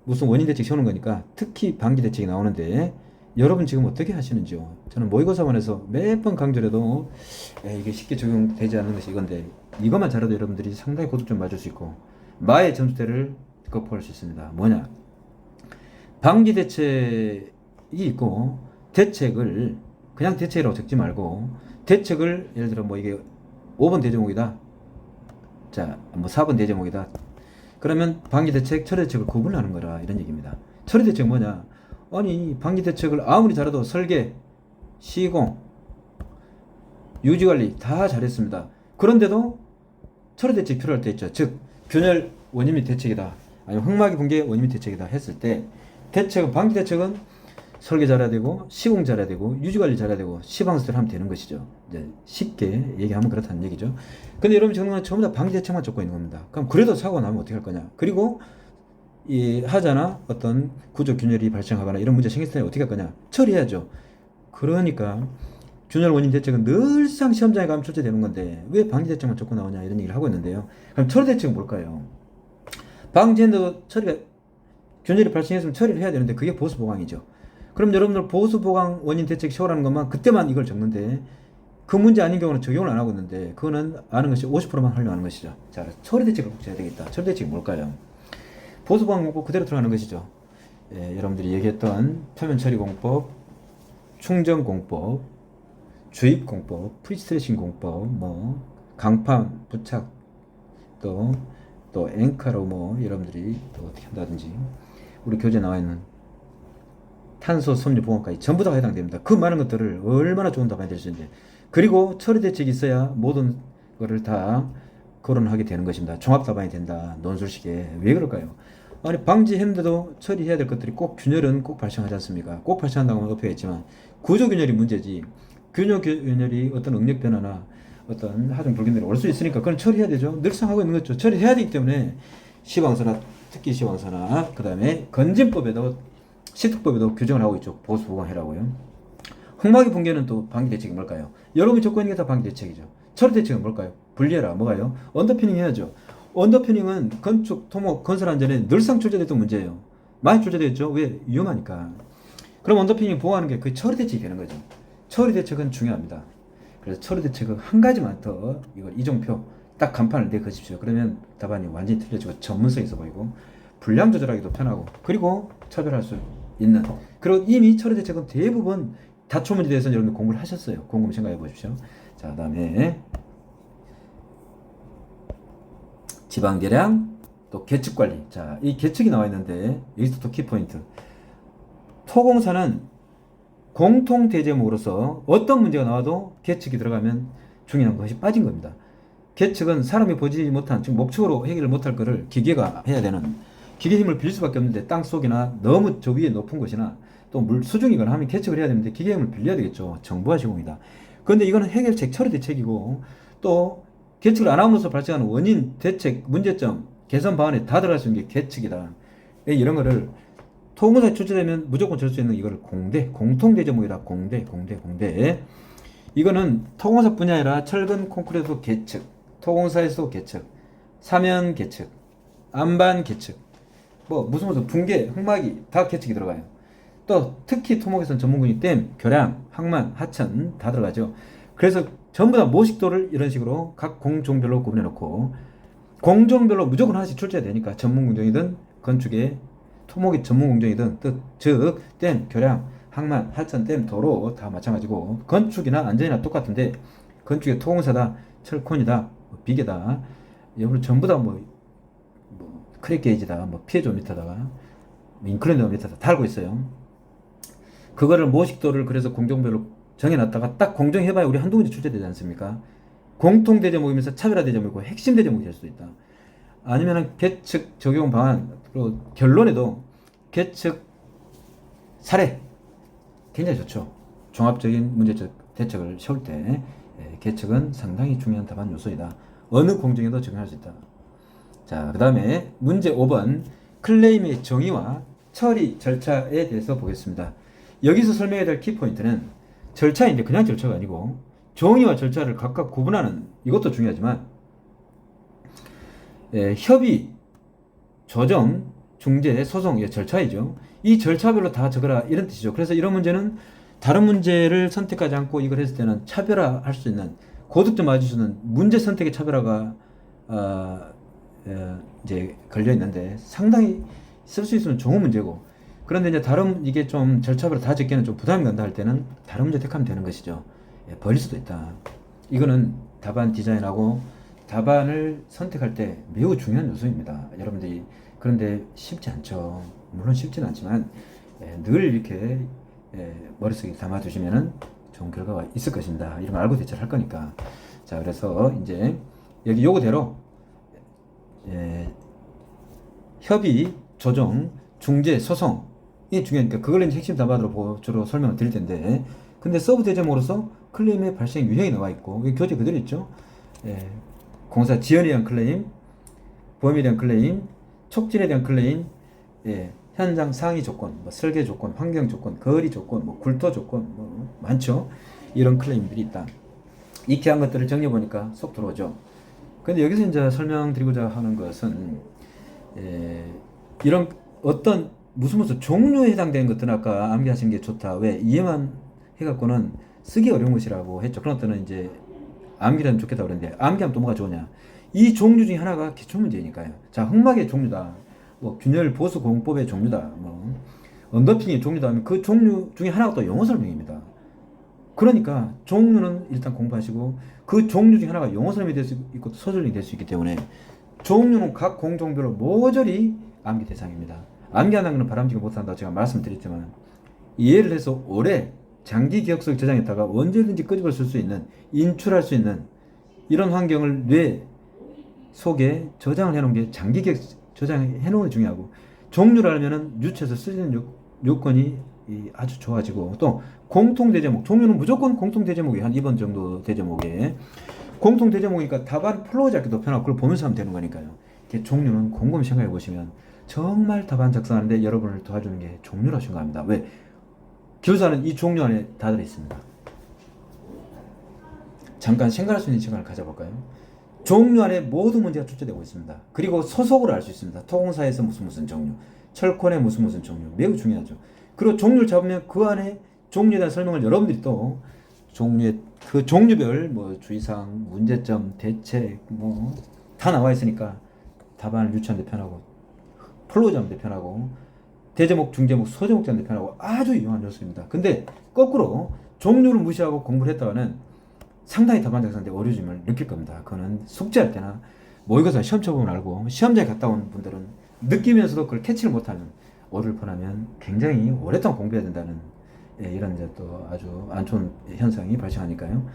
무슨 원인 대책 세우는 거니까 특히 방지 대책이 나오는데, 여러분 지금 어떻게 하시는지요? 저는 모의고사반에서 매번 강조해도 이게 쉽게 적용되지 않는 것이 이건데, 이것만 잘해도 여러분들이 상당히 고득점 맞을 수 있고 마의 점수대를 극복할 수 있습니다. 뭐냐, 방지 대책이 있고 대책을 그냥 대책이라고 적지 말고, 대책을 예를 들어 뭐 이게 5번 대제목이다, 자, 뭐 4번 대제목이다. 그러면 방지대책, 처리대책을 구분하는 거라 이런 얘기입니다. 처리대책 뭐냐? 아니 방지대책을 아무리 잘해도 설계, 시공, 유지관리 다 잘했습니다. 그런데도 처리대책이 필요할 때 있죠. 즉 균열 원인 및 대책이다, 아니면 흙막이 붕괴 원인 및 대책이다 했을 때 대책, 방지 대책은 설계 잘해야 되고 시공 잘해야 되고 유지 관리 잘해야 되고 시방서대로 하면 되는 것이죠. 이제 쉽게 얘기하면 그렇다는 얘기죠. 근데 여러분 정말 전부 다 방지 대책만 쫓고 있는 겁니다. 그럼 그래도 사고가 나면 어떻게 할 거냐? 그리고 이 하자나 어떤 구조 균열이 발생하거나 이런 문제 생겼을 때 어떻게 할 거냐? 처리해야죠. 그러니까 균열 원인 대책은 늘상 시험장에 가면 출제되는 건데 왜 방지 대책만 쫓고 나오냐 이런 얘기를 하고 있는데요. 그럼 처리 대책은 뭘까요? 방지했는데도 처리가 균열이 발생했으면 처리를 해야 되는데 그게 보수 보강이죠. 그럼 여러분들 보수 보강 원인 대책 세우라는 것만 그때만 이걸 적는데 그 문제 아닌 경우는 적용을 안 하고 있는데 그거는 아는 것이 50%만 하려고 하는 것이죠. 자, 처리 대책을 꼭 해야 되겠다. 처리 대책이 뭘까요? 보수 보강 공법 그대로 들어가는 것이죠. 예, 여러분들이 얘기했던 표면 처리 공법, 충전 공법, 주입 공법, 프리스트레칭 공법, 뭐 강판 부착 또 앵카로 뭐 여러분들이 또 어떻게 한다든지 우리 교재에 나와 있는 탄소 섬유 보강까지 전부 다 해당됩니다. 그 많은 것들을 얼마나 좋은 답안이 될 수 있는데 그리고 처리 대책이 있어야 모든 거를 다 거론하게 되는 것입니다. 종합 답안이 된다. 논술식에 왜 그럴까요? 아니 방지했는데도 처리해야 될 것들이 꼭 균열은 꼭 발생하지 않습니까? 꼭 발생한다고 하면 어폐했지만 구조 균열이 문제지 균열이 어떤 응력 변화나 어떤 하중 불균열이 올 수 있으니까 그건 처리해야 되죠. 늘상 하고 있는 거죠. 처리해야 되기 때문에 시방서나 특히 시방서나 그 다음에 건진법에도 시특법에도 규정을 하고 있죠. 보수 보강해라고요. 흙막이 붕괴는 또 방지 대책이 뭘까요? 여러분이 적고 있는 게 다 방지 대책이죠. 처리 대책은 뭘까요? 분리해라. 뭐가요? 언더피닝 해야죠. 언더피닝은 건축, 토목, 건설한 전에 늘상 출제됐던 문제예요. 많이 출제됐죠. 왜? 위험하니까. 그럼 언더피닝 보호하는 게 그 처리 대책이 되는 거죠. 처리 대책은 중요합니다. 그래서 처리 대책은 한 가지만 더 이걸 이종표 딱 간판을 내 그십시오. 그러면 답안이 완전히 틀려지고 전문성이 있어 보이고 분량 조절하기도 편하고 그리고 차별할 수 있는 그리고 이미 처리 대책은 대부분 다초문제에 대해서 여러분들 공부를 하셨어요. 곰곰이 생각해 보십시오. 자, 그다음에 지방계량 또 계측관리. 자, 이 계측이 나와 있는데 여기서 또 키포인트. 토공사는 공통대제목으로서 어떤 문제가 나와도 계측이 들어가면 중요한 것이 빠진 겁니다. 계측은 사람이 보지 못한 즉 목적으로 해결을 못할 것을 기계가 해야 되는 기계 힘을 빌릴 수밖에 없는데 땅 속이나 너무 저 위에 높은 곳이나 또 물 수중이거나 하면 계측을 해야 되는데 기계 힘을 빌려야 되겠죠. 정부화 시공이다. 그런데 이거는 해결책 처리 대책이고 또 계측을 안 함으로써 발생하는 원인, 대책, 문제점, 개선 방안에 다 들어갈 수 있는 게 계측이다. 이런 거를 토공사에 출제되면 무조건 줄 수 있는 이거를 공통대제목이다. 공대. 이거는 토공사 뿐이 아니라 철근, 콘크리트도 계측, 토공사에서도 계측, 사면 계측, 안반 계측, 뭐 무슨 붕괴, 흙막이 다 계측이 들어가요. 또 특히 토목에서는 전문군이 댐, 교량, 항만, 하천 다 들어가죠. 그래서 전부 다 모식도를 이런 식으로 각 공종별로 구분해 놓고 공종별로 무조건 하나씩 출제해야 되니까 전문공정이든 건축의 토목의 전문공정이든 즉 댐, 교량, 항만, 하천, 댐, 도로 다 마찬가지고 건축이나 안전이나 똑같은데 건축의 토공사다, 철콘이다, 비계다, 여러분 전부 다 뭐 크랙 게이지다, 뭐 피해조 미터다가 인클레너 미터다 다 알고 있어요. 그거를 모식도를 그래서 공종별로 정해놨다가 딱 공정해봐야 우리 한두 문제 출제되지 않습니까? 공통 대제목이면서 차별화 대제목이고 핵심 대제목이 될 수도 있다. 아니면은 계측 적용 방안 그리고 결론에도 계측 사례 굉장히 좋죠. 종합적인 문제적 대책을 세울 때 계측은 상당히 중요한 답안 요소이다. 어느 공정에도 적용할 수 있다. 자, 그 다음에 문제 5번 클레임의 정의와 처리 절차에 대해서 보겠습니다. 여기서 설명해야 될 키포인트는 절차인데 그냥 절차가 아니고 정의와 절차를 각각 구분하는 이것도 중요하지만 협의, 조정, 중재, 소송 절차이죠. 이 절차별로 다 적어라 이런 뜻이죠. 그래서 이런 문제는 다른 문제를 선택하지 않고 이걸 했을 때는 차별화할 수 있는 고득점 맞을 수 있는 문제 선택의 차별화가 이제 걸려 있는데 상당히 쓸 수 있으면 좋은 문제고 그런데 이제 다른 이게 좀 절차별로 다 적기에는 좀 부담이 간다 할 때는 다른 문제 택하면 되는 것이죠. 버릴 수도 있다. 이거는 답안 디자인하고 답안을 선택할 때 매우 중요한 요소입니다. 여러분들이 그런데 쉽지 않죠. 물론 쉽지는 않지만 늘 이렇게 머릿속에 담아두시면은 좋은 결과가 있을 것입니다. 이런 걸 알고 대처를 할 거니까. 자, 그래서 이제 여기 요거대로 협의, 조정, 중재, 소송 이게 중요하니까 그걸 이제 핵심 답안으로 주로 설명을 드릴 텐데, 근데 서브 대제목으로서 클레임의 발생 유형이 나와 있고, 이게 교재 그대로 있죠. 예, 공사 지연에 대한 클레임, 보험에 대한 클레임, 촉진에 대한 클레임, 예, 현장 상위 조건, 뭐 설계 조건, 환경 조건, 거리 조건, 뭐 굴토 조건, 뭐 많죠. 이런 클레임들이 있다. 익히한 것들을 정리해 보니까 쏙 들어오죠. 근데 여기서 이제 설명드리고자 하는 것은, 예, 이런 어떤 무슨 종류에 해당되는 것들은 아까 암기하시는 게 좋다. 왜? 이해만 해갖고는 쓰기 어려운 것이라고 했죠. 그런 것들은 이제 암기하면 좋겠다 그랬는데, 암기하면 또 뭐가 좋으냐? 이 종류 중에 하나가 기출문제니까요. 자, 흑막의 종류다. 뭐 균열 보수 공법의 종류다. 뭐 언더핑의 종류다 하면 그 종류 중에 하나가 또 영어 설명입니다. 그러니까 종류는 일단 공부하시고, 그 종류 중에 하나가 영어 설명이 될 수 있고 서술이 될 수 있기 때문에 종류는 각 공종별로 모조리 암기 대상입니다. 암기하는 것은 바람직을 못한다고 제가 말씀드렸지만, 이해를 해서 오래 장기 기억 속에 저장했다가 언제든지 끄집어 쓸 수 있는, 인출할 수 있는 이런 환경을 뇌 속에 저장을 해놓은 게 장기 기억 저장해 놓은 게 중요하고, 종류를 알면은 유추해서 쓰는 요건이 아주 좋아지고, 또 공통 대제목, 종류는 무조건 공통 대제목이 한 2번 정도 대제목에 공통 대제목이니까 답안 플로우 잡기도 편하고 그걸 보면서 하면 되는 거니까요. 종류는 곰곰이 생각해 보시면 정말 답안 작성하는데 여러분을 도와주는 게 종류라고 생각합니다. 왜? 교사는 이 종류 안에 다 들어있습니다. 잠깐 생각할 수 있는 시간을 가져볼까요? 종류 안에 모든 문제가 출제되고 있습니다. 그리고 소속으로 알 수 있습니다. 토공사에서 무슨 종류, 철권의 무슨 종류, 매우 중요하죠. 그리고 종류를 잡으면 그 안에 종류에 대한 설명을 여러분들이 또 종류의 그 종류별 뭐 주의사항, 문제점, 대책 뭐 다 나와 있으니까 답안을 유추하는 데 편하고, 플로우 잡는 데 편하고, 대제목, 중제목, 소제목 잡는 데 편하고 아주 유용한 요소입니다. 근데 거꾸로 종류를 무시하고 공부를 했다가는 상당히 답안 작성하는데 어려움을 느낄 겁니다. 그거는 숙제할 때나 모의고사 시험 쳐보면 알고, 시험장에 갔다 온 분들은 느끼면서도 그걸 캐치를 못하는, 오류를 범하면 굉장히 오랫동안 공부해야 된다는, 예, 이런 이제 또 아주 안 좋은 현상이 발생하니까요.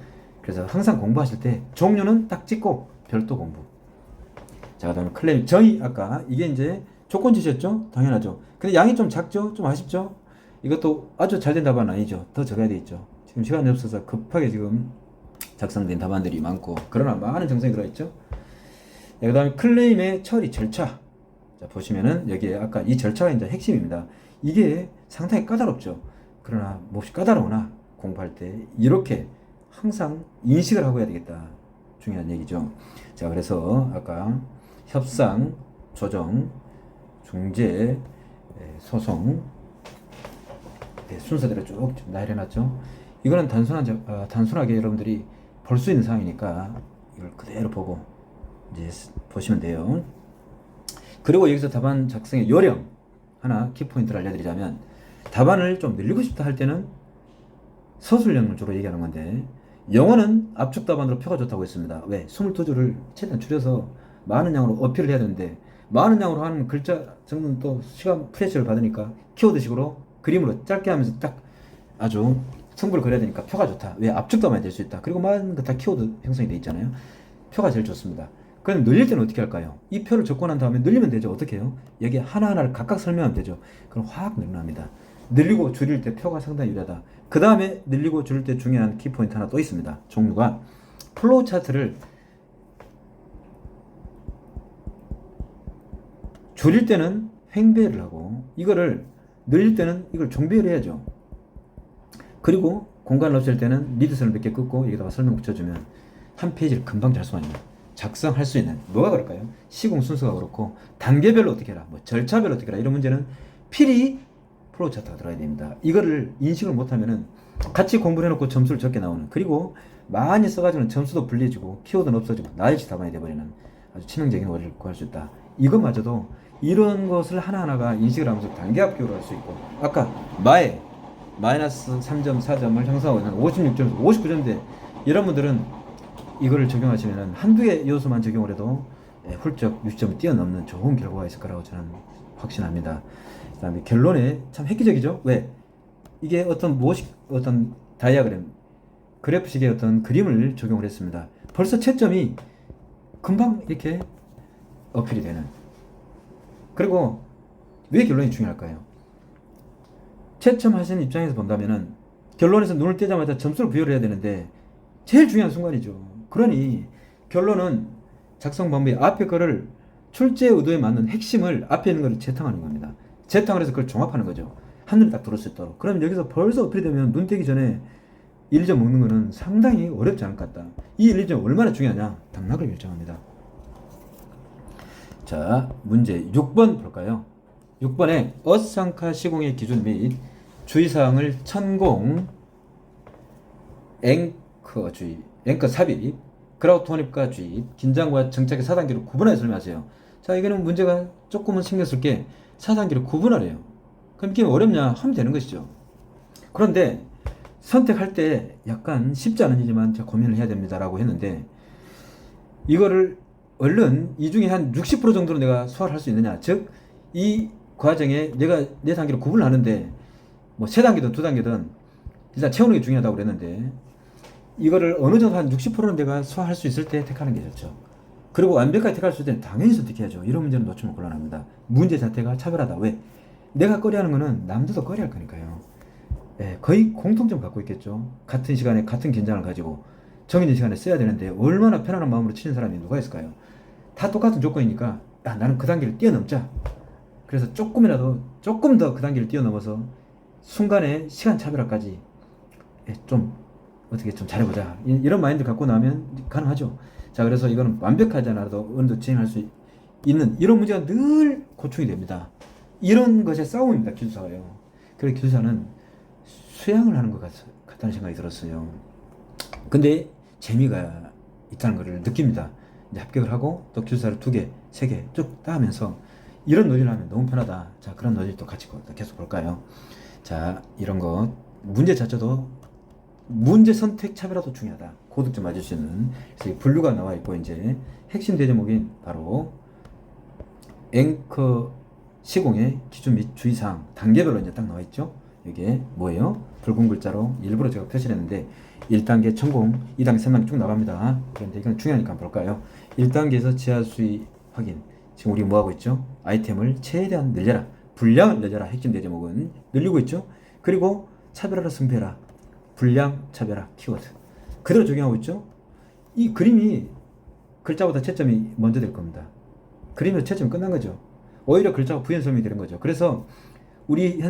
그래서 항상 공부하실 때 종류는 딱 찍고 별도 공부. 자, 그다음에 클레임 정의, 아까 이게 이제 조건지셨죠? 당연하죠. 근데 양이 좀 작죠? 좀 아쉽죠? 이것도 아주 잘 된 답안은 아니죠. 더 적어야 되겠죠. 지금 시간이 없어서 급하게 지금 작성된 답안들이 많고, 그러나 많은 정성이 들어있죠. 그 다음에 클레임의 처리 절차. 자, 보시면은 여기에 아까 이 절차가 이제 핵심입니다. 이게 상당히 까다롭죠. 그러나 몹시 까다로우나 공부할 때 이렇게 항상 인식을 하고 해야 되겠다. 중요한 얘기죠. 자, 그래서 아까 협상, 조정, 중재, 소송, 순서대로 쭉 나열해놨죠. 이거는 단순하게 여러분들이 볼 수 있는 사항이니까 이걸 그대로 보고 이제 보시면 돼요. 그리고 여기서 답안 작성의 요령 하나 키포인트를 알려드리자면, 답안을 좀 늘리고 싶다 할 때는 서술형을 주로 얘기하는 건데, 영어는 압축 답안으로 표가 좋다고 했습니다. 왜? 22줄을 최대한 줄여서 많은 양으로 어필을 해야 되는데, 많은 양으로 하는 글자 적는 또 시간 프레셔를 받으니까 키워드식으로 그림으로 짧게 하면서 딱 아주 승부를 걸어야 되니까 표가 좋다. 왜? 압축 답안이 될 수 있다. 그리고 많은 거 다 키워드 형성이 돼 있잖아요. 표가 제일 좋습니다. 그럼 늘릴 때는 어떻게 할까요? 이 표를 적고 난 다음에 늘리면 되죠. 어떻게 해요? 여기 하나하나를 각각 설명하면 되죠. 그럼 확 늘어납니다. 늘리고 줄일 때 표가 상당히 유리하다. 그 다음에 늘리고 줄일 때 중요한 키포인트 하나 또 있습니다. 종류가 플로우 차트를 줄일 때는 횡배를 하고, 이거를 늘릴 때는 이걸 종배를 해야죠. 그리고 공간을 없앨 때는 리드선을 몇 개 긋고 여기다가 설명 붙여주면 한 페이지를 금방 작성할 수 있는, 뭐가 그럴까요? 시공 순서가 그렇고, 단계별로 어떻게 해라, 뭐 절차별로 어떻게 해라, 이런 문제는 필히 플로우 차트가 들어야 됩니다. 이거를 인식을 못하면은 같이 공부를 해놓고 점수를 적게 나오는, 그리고 많이 써가지고는 점수도 불리해지고 키워드는 없어지고 나일치 답안이 돼버리는 아주 치명적인 오류를 구할 수 있다. 이것마저도 이런 것을 하나하나가 인식을 하면서 단계 합격을 할 수 있고, 아까 마이너스 3점, 4점을 형성하고 있는 56점, 59점대 이런 분들은 이거를 적용하시면 한두 개 요소만 적용을 해도 훌쩍 60점을 뛰어넘는 좋은 결과가 있을 거라고 저는 확신합니다. 그 다음에 결론에 참 획기적이죠. 왜? 이게 어떤 다이아그램, 그래프식의 어떤 그림을 적용을 했습니다. 벌써 채점이 금방 이렇게 어필이 되는. 그리고 왜 결론이 중요할까요? 채점하시는 입장에서 본다면은 결론에서 눈을 떼자마자 점수를 부여를 해야 되는데 제일 중요한 순간이죠. 그러니 결론은 작성 방법이 앞에 거를 출제 의도에 맞는 핵심을 앞에 있는 거를 재탕하는 겁니다. 재탕을 해서 그걸 종합하는 거죠. 한눈에 딱 들어올 수 있도록. 그럼 여기서 벌써 어필이 되면 눈 떼기 전에 1점 먹는 거는 상당히 어렵지 않을 것 같다. 이 1, 2점 얼마나 중요하냐? 당락을 결정합니다. 자, 문제 6번 볼까요? 6번에 어상카 시공의 기준 및 주의사항을 천공, 앵커 주의, 앵커 삽입, 그라우트 혼입과 주입, 긴장과 정착의 4단계로 구분하여 설명하세요. 자, 이거는 문제가 조금은 신경 쓸 게 4단계로 구분하래요. 그럼 이게 어렵냐? 하면 되는 것이죠. 그런데 선택할 때 약간 쉽지 않은 일이지만 제가 고민을 해야 됩니다라고 했는데 이거를 얼른 이 중에 한 60% 정도는 내가 소화를 할 수 있느냐. 즉, 이 과정에 내가 네 단계로 구분을 하는데 뭐 세 단계든 두 단계든 일단 채우는 게 중요하다고 그랬는데 이거를 어느 정도 한 60%는 내가 소화할 수 있을 때 택하는 게 좋죠. 그리고 완벽하게 택할 수 있을 때는 당연히 선택해야죠. 이런 문제는 놓치면 곤란합니다. 문제 자체가 차별하다. 왜? 내가 꺼려하는 거는 남들도 꺼려할 거니까요. 예, 거의 공통점 갖고 있겠죠. 같은 시간에 같은 긴장을 가지고 정해진 시간에 써야 되는데 얼마나 편안한 마음으로 치는 사람이 누가 있을까요? 다 똑같은 조건이니까 야, 나는 그 단계를 뛰어넘자. 그래서 조금이라도 조금 더 그 단계를 뛰어넘어서 순간에 시간 차별화까지 좀 어떻게 좀 잘해보자. 이런 마인드 갖고 나면 가능하죠. 자, 그래서 이거는 완벽하지 않아도 어느 정도 진행할 수 있는 이런 문제가 늘 고충이 됩니다. 이런 것의 싸움입니다. 기술사가요. 그래서 기술사는 수양을 하는 것 같다는 생각이 들었어요. 근데 재미가 있다는 것을 느낍니다. 이제 합격을 하고 또 기술사를 2개, 3개 쭉 따면서 이런 논의를 하면 너무 편하다. 자, 그런 논의를 또 같이 계속 볼까요? 자, 이런 것 문제 자체도 문제 선택 차별화도 중요하다. 고득 점 맞을 수 있는. 그래서 분류가 나와 있고 이제 핵심 대제목인 바로 앵커 시공의 기준 및 주의사항 단계별로 이제 딱 나와 있죠. 이게 뭐예요? 붉은 글자로 일부러 제가 표시를 했는데 1단계 천공, 2단계, 3단계 쭉 나갑니다. 그런데 이건 중요하니까 한번 볼까요? 1단계에서 지하 수위 확인. 지금 우리 뭐 하고 있죠? 아이템을 최대한 늘려라. 분량을 늘려라. 핵심 대제목은 늘리고 있죠. 그리고 차별화를 승부해라. 분량, 차별화, 키워드. 그대로 적용하고 있죠. 이 그림이 글자보다 채점이 먼저 될 겁니다. 그림에서 채점이 끝난 거죠. 오히려 글자가 부연 설명이 되는 거죠. 그래서 우리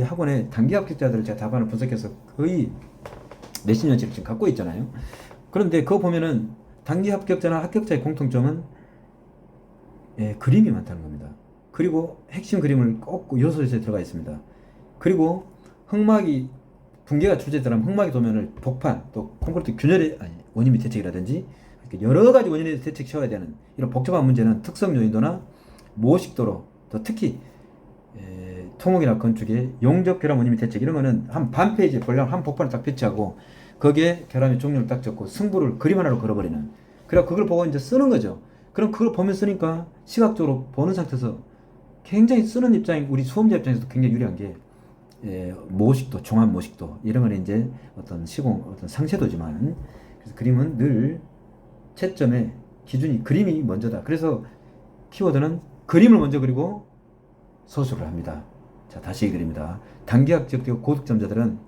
학원의 단기 합격자들을 제가 답안을 분석해서 거의 몇십 년치를 지금 갖고 있잖아요. 그런데 그거 보면은 단기 합격자나 합격자의 공통점은 그림이 많다는 겁니다. 그리고 핵심 그림을 꼭 요소에서 들어가 있습니다. 그리고 흑막이 붕괴가 출제되면 흑막이 도면을 복판 또 콘크리트 균열의 원인및 대책이라든지 여러 가지 원인에 대책 세워야 되는 이런 복잡한 문제는 특성 요인도나 모식도로 또 특히 토목이나 건축의 용접 결함 원인 및 대책 이런 거는 한 반 페이지 분량 한 복판을 딱 배치하고 거기에 결함의 종류를 딱 적고 승부를 그림 하나로 걸어버리는. 그래 그걸 보고 이제 쓰는 거죠. 그럼 그걸 보면 쓰니까 시각적으로 보는 상태에서 굉장히 쓰는 입장이 우리 수험자 입장에서도 굉장히 유리한 게 모식도, 종합 모식도 이런 건 이제 어떤 시공, 어떤 상쇄도지만 그래서 그림은 늘 채점의 기준이 그림이 먼저다. 그래서 키워드는 그림을 먼저 그리고 서술을 합니다. 자, 다시 그립니다. 단기 합격되고 고득점자들은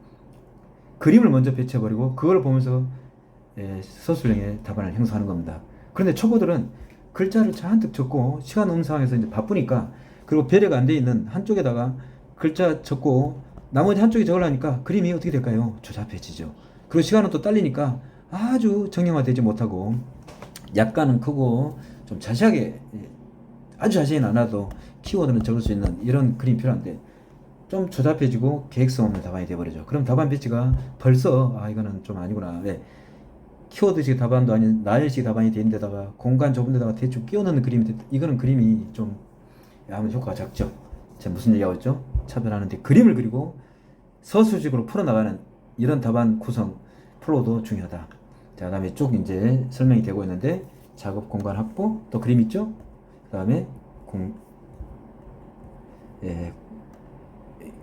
그림을 먼저 배치해버리고 그걸 보면서 서술형의 답안을 형성하는 겁니다. 그런데 초보들은 글자를 잔뜩 적고 시간 없는 상황에서 이제 바쁘니까 그리고 배려가 안 돼 있는 한쪽에다가 글자 적고 나머지 한쪽에 적으려니까 그림이 어떻게 될까요? 조잡해지죠. 그리고 시간은 또 딸리니까 아주 정형화되지 못하고 약간은 크고 좀 자세하게 아주 자세히는 않아도 키워드는 적을 수 있는 이런 그림이 필요한데 좀 조잡해지고 계획성 없는 답안이 되어버리죠. 그럼 답안 배치가 벌써 이거는 좀 아니구나. 왜? 키워드식 답안도 아닌 나열식 답안이 되는 데다가 공간 좁은 데다가 대충 끼워 넣는 그림이 됐다. 이거는 그림이 좀 아무래도 효과가 작죠. 제가 무슨 얘기하고 있죠? 차별하는데 그림을 그리고 서술식으로 풀어나가는 이런 답안 구성 플로우도 중요하다. 자, 그 다음에 쭉 이제 설명이 되고 있는데 작업 공간 확보 또 그림 있죠? 그 다음에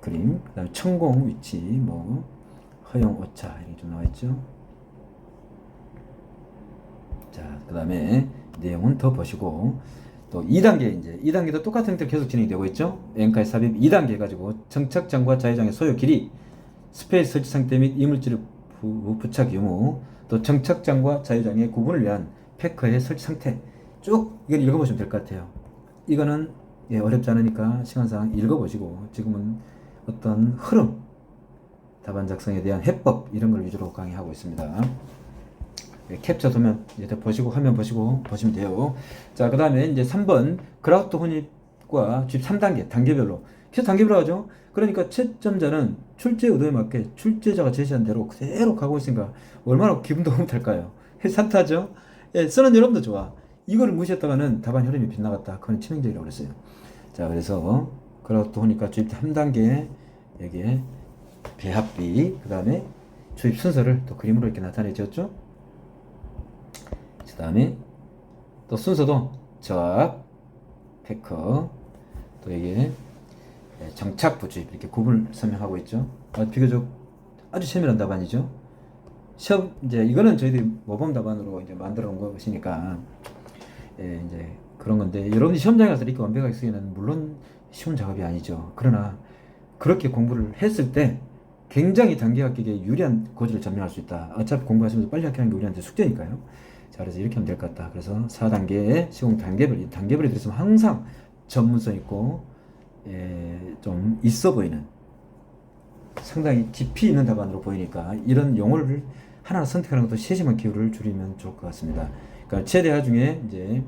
그림 그 다음에 천공 위치 뭐 허용 오차 이렇게 좀 나와 있죠. 자, 그 다음에 내용은 더 보시고 또 2단계 이제 2단계도 똑같은 형태로 계속 진행이 되고 있죠. N카의 삽입 2단계 해가지고 정착장과 자유장의 소요 길이, 스페이스 설치 상태 및 이물질의 부착 유무, 또 정착장과 자유장의 구분을 위한 패커의 설치 상태 쭉 이건 읽어보시면 될 것 같아요. 이거는 어렵지 않으니까 시간상 읽어보시고 지금은 어떤 흐름, 답안 작성에 대한 해법 이런 걸 위주로 강의하고 있습니다. 캡처 도면 이제 보시고 화면 보시고 보시면 돼요. 자, 그 다음에 이제 3번 그라우트 혼입과 주입 3단계 단계별로 계속 단계별로 하죠. 그러니까 채점자는 출제 의도에 맞게 출제자가 제시한 대로 그대로 가고 있으니까 얼마나 기분도 흐뭇할까요? 산타죠. 쓰는 여러분도 좋아. 이거를 무시했다가는 답안 흐름이 빗나갔다. 그건 치명적이라고 그랬어요. 자, 그래서 그라우트 혼입과 주입 3단계 여기에 배합비, 그 다음에 주입 순서를 또 그림으로 이렇게 나타내 주었죠. 그 다음에 또 순서도 저압, 패커, 또 이게 정착부 주입 이렇게 구분을 설명하고 있죠. 비교적 아주 세밀한 답안이죠. 시험 이제 이거는 저희들이 모범 답안으로 이제 만들어 온 것이니까 이제 그런 건데 여러분이 시험장에 가서 이렇게 완벽하게 쓰기는 물론 쉬운 작업이 아니죠. 그러나 그렇게 공부를 했을 때 굉장히 단기 합격에 유리한 고지를 점령할 수 있다. 어차피 공부하시면서 빨리 합격하는 게 우리한테 숙제니까요. 자, 그래서 이렇게 하면 될 것 같다. 그래서 4단계의 시공 단계별, 단계별이 들었으면 항상 전문성 있고 좀 있어 보이는, 상당히 깊이 있는 답안으로 보이니까 이런 용어를 하나 선택하는 것도 세심한 기호를 줄이면 좋을 것 같습니다. 그러니까 최대화 중에 이제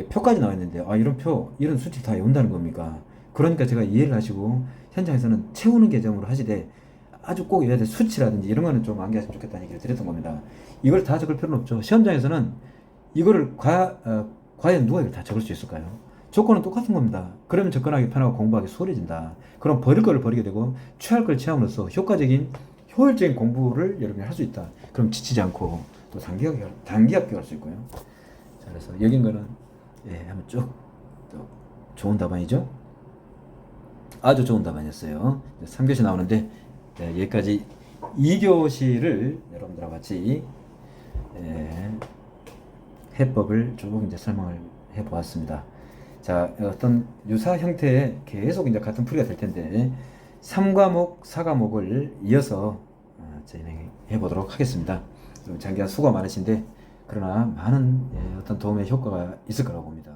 표까지 나와 있는데 이런 표, 이런 수치 다 외운다는 겁니까? 그러니까 제가 이해를 하시고 현장에서는 채우는 개념으로 하시되 아주 꼭 외워야 될 수치라든지 이런 거는 좀 암기하시면 좋겠다는 얘기를 드렸던 겁니다. 이걸 다 적을 필요는 없죠. 시험장에서는 이거를 과연 누가 이걸 다 적을 수 있을까요? 조건은 똑같은 겁니다. 그러면 접근하기 편하고 공부하기 수월해진다. 그럼 버릴 걸 버리게 되고 취할 걸 취함으로써 효과적인 효율적인 공부를 여러분이 할 수 있다. 그럼 지치지 않고 또 단기 합격할 수 있고요. 자, 그래서 여긴 거는 한번 쭉 또 좋은 답안이죠. 아주 좋은 답안이었어요. 3교시 나오는데 여기까지 2교시를 여러분들과 같이 해법을 쭉 이제 설명을 해 보았습니다. 자, 어떤 유사 형태의 계속 이제 같은 풀이가 될 텐데 3과목, 4과목을 이어서 진행해 보도록 하겠습니다. 장기간 수고 많으신데 그러나 많은 어떤 도움의 효과가 있을 거라고 봅니다.